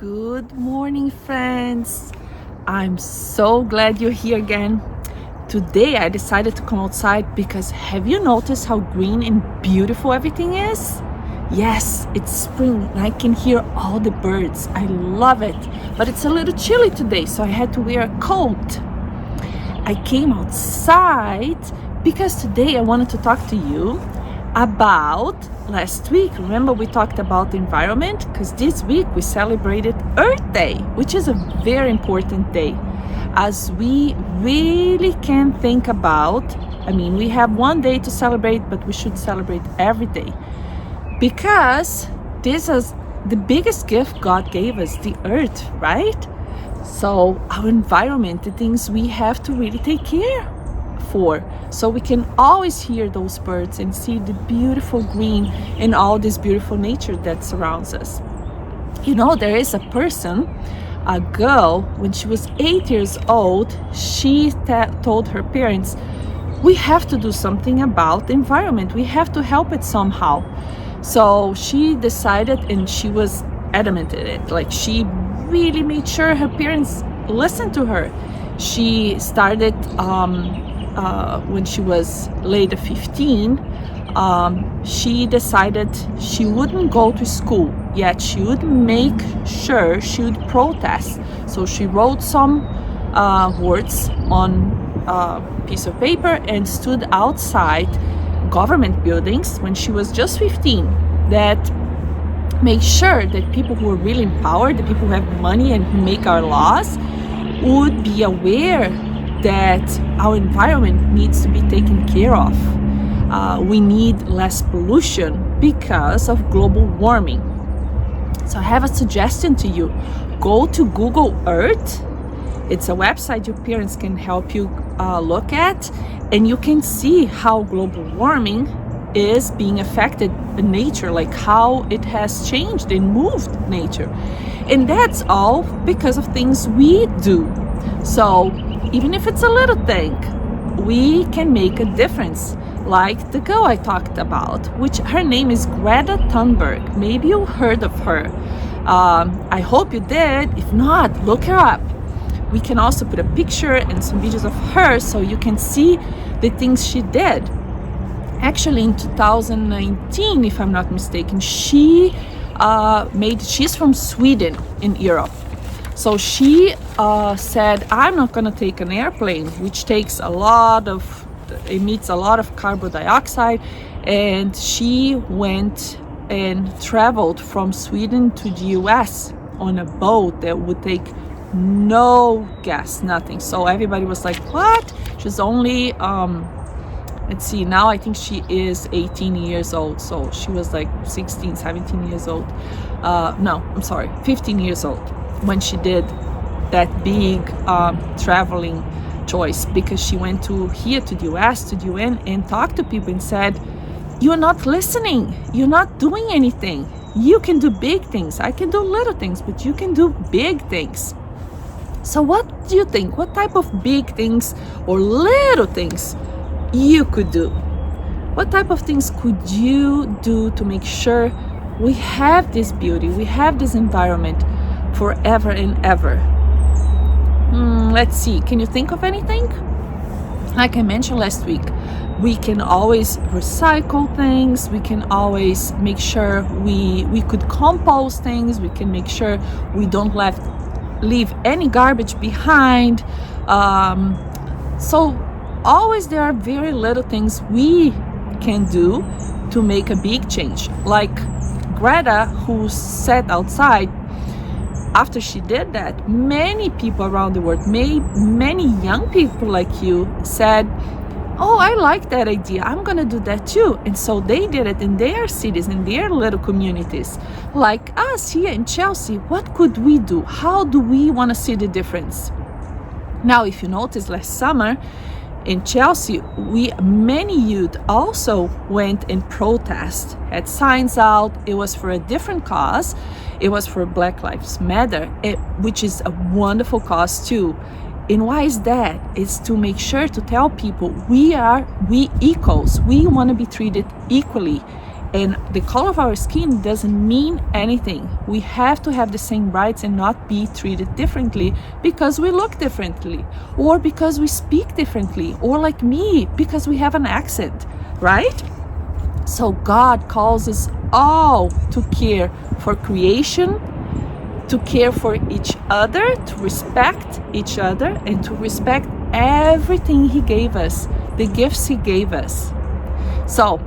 Good morning, friends. I'm so glad you're here again. Today I decided to come outside because have you noticed how green and beautiful everything is? Yes, it's spring and I can hear all the birds. I love it, but it's a little chilly today, so I had to wear a coat. I came outside because today I wanted to talk to you about last week. Remember we talked about the environment? Because this week we celebrated Earth Day, which is a very important day as we really can think about, we have one day to celebrate, but we should celebrate every day because this is the biggest gift God gave us, the earth, right? So our environment, the things we have to really take care for, so we can always hear those birds and see the beautiful green and all this beautiful nature that surrounds us. You know, there is a person, a girl, when she was 8 years old, she told her parents, we have to do something about the environment, we have to help it somehow. So she decided, and she was adamant in it, like she really made sure her parents listened to her. She started when she was later 15, she decided she wouldn't go to school, yet she would make sure she would protest. So she wrote some words on a piece of paper and stood outside government buildings when she was just 15, that make sure that people who are really in power, the people who have money and who make our laws, would be aware that our environment needs to be taken care of. We need less pollution because of global warming. So I have a suggestion to you. Go to Google Earth. It's a website your parents can help you look at, and you can see how global warming is being affected in nature, like how it has changed and moved nature. And that's all because of things we do. So even if it's a little thing, we can make a difference. Like the girl I talked about, which her name is Greta Thunberg. Maybe you heard of her. I hope you did. If not, look her up. We can also put a picture and some videos of her so you can see the things she did. Actually, in 2019, if I'm not mistaken, she's from Sweden in Europe. So she said, I'm not going to take an airplane, which emits a lot of carbon dioxide. And she went and traveled from Sweden to the US on a boat that would take no gas, nothing. So everybody was like, what? She's only, let's see, now I think she is 18 years old. So she was like 16, 17 years old. 15 years old when she did that big traveling choice, because she went to the US, to the UN, and talked to people and said, you're not listening, you're not doing anything. You can do big things, I can do little things, but you can do big things. So what do you think? What type of big things or little things you could do? What type of things could you do to make sure we have this beauty, we have this environment forever and ever? Let's see, can you think of anything? Like I mentioned last week, we can always recycle things, we can always make sure we could compost things, we can make sure we don't leave any garbage behind. So always there are very little things we can do to make a big change. Like Greta, who sat outside, after she did that, many people around the world, many young people like you, said, oh, I like that idea, I'm gonna do that too. And so they did it in their cities, in their little communities. Like us here in Chelsea, what could we do? How do we want to see the difference? Now, if you notice, last summer in Chelsea, many youth also went and protest, had signs out. It was for a different cause. It was for Black Lives Matter, which is a wonderful cause too. And why is that? It's to make sure to tell people we equals. We want to be treated equally And the color of our skin doesn't mean anything. We have to have the same rights and not be treated differently because we look differently, or because we speak differently, or like me, because we have an accent, right? So God calls us all to care for creation, to care for each other, to respect each other, and to respect everything He gave us, the gifts He gave us. So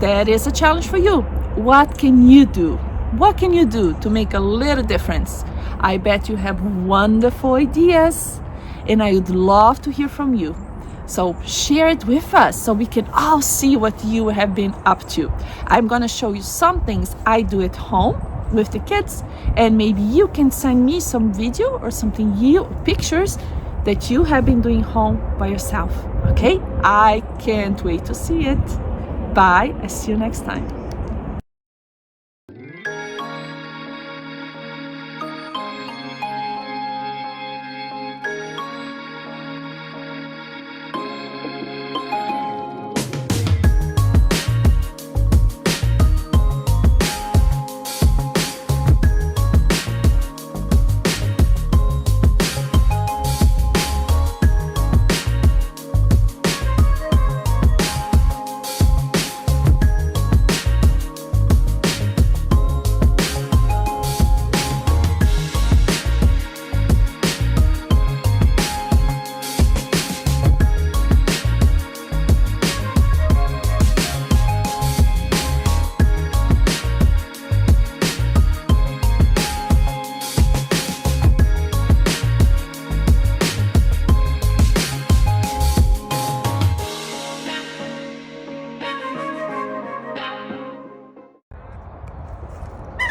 that is a challenge for you. What can you do? What can you do to make a little difference? I bet you have wonderful ideas, and I would love to hear from you. So share it with us so we can all see what you have been up to. I'm gonna show you some things I do at home with the kids, and maybe you can send me some video or pictures that you have been doing home by yourself. Okay? I can't wait to see it. Bye. I'll see you next time.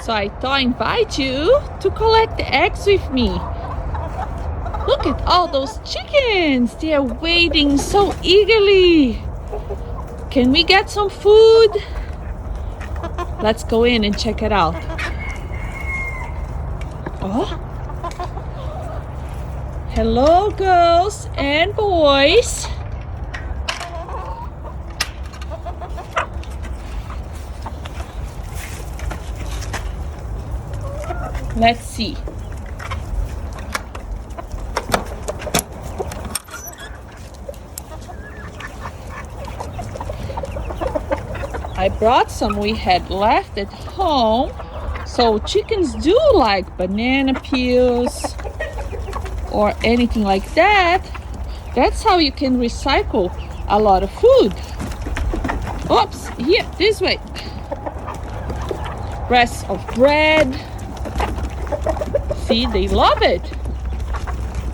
So I thought I'd invite you to collect the eggs with me. Look at all those chickens. They are waiting so eagerly. Can we get some food? Let's go in and check it out. Oh. Hello, girls and boys. Let's see. I brought some we had left at home. So chickens do like banana peels or anything like that. That's how you can recycle a lot of food. Oops, here, this way. Rest of bread. See, they love it.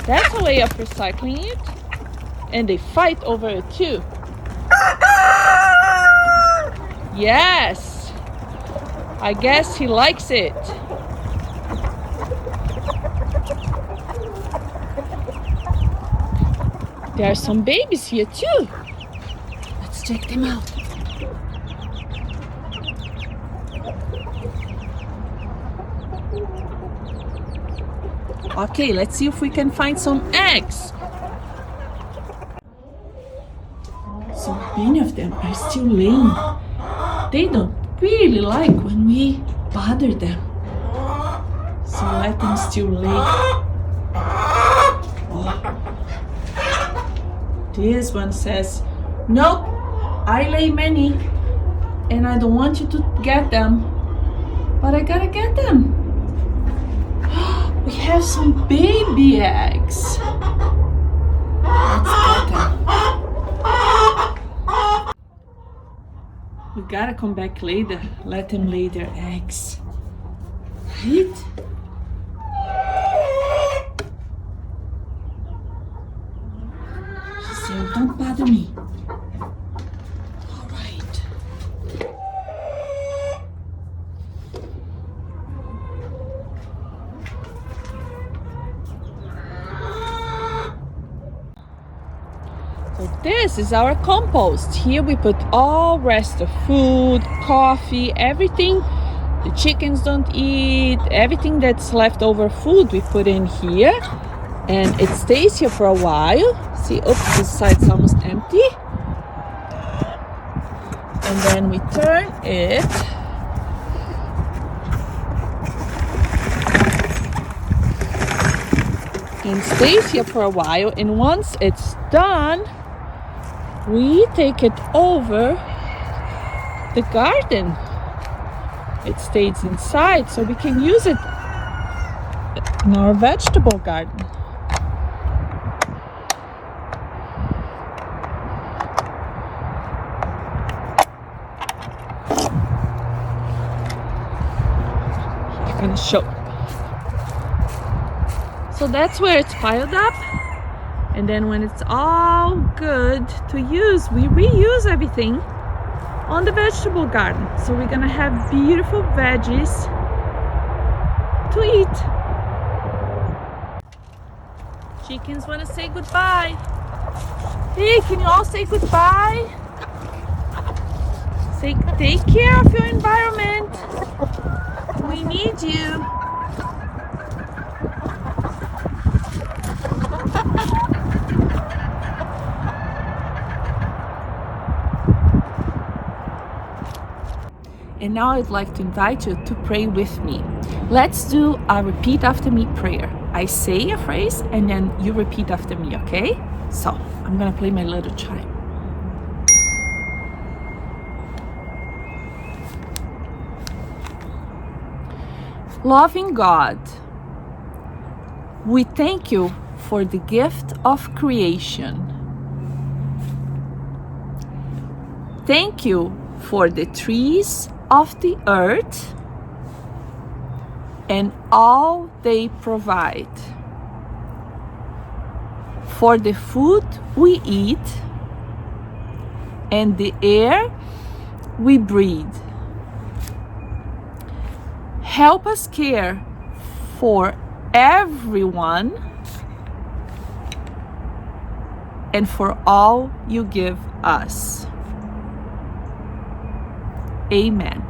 That's a way of recycling it. And they fight over it too. Yes, I guess he likes it. There are some babies here too. Let's check them out. Okay, let's see if we can find some eggs. So many of them are still laying. They don't really like when we bother them. So let them still lay. Oh. This one says, nope, I lay many and I don't want you to get them, but I gotta get them. We have some baby eggs. Let's get them. We gotta come back later, let them lay their eggs. Right? She said, don't bother me. All right. So this is our compost. Here we put all rest of food, coffee, everything the chickens don't eat, everything that's leftover food we put in here. And it stays here for a while. See, oops, this side's almost empty. And then we turn it. And stays here for a while. And once it's done, we take it over the garden. It stays inside, so we can use it in our vegetable garden. I'm gonna show. So that's where it's piled up. And then when it's all good to use, we reuse everything on the vegetable garden. So we're gonna have beautiful veggies to eat. Chickens wanna say goodbye. Hey, can you all say goodbye? Say, take care of your environment. We need you. And now I'd like to invite you to pray with me. Let's do a repeat after me prayer. I say a phrase and then you repeat after me, okay? So I'm gonna play my little chime. Loving God, we thank you for the gift of creation. Thank you for the trees of the earth and all they provide, for the food we eat and the air we breathe. Help us care for everyone and for all you give us. Amen.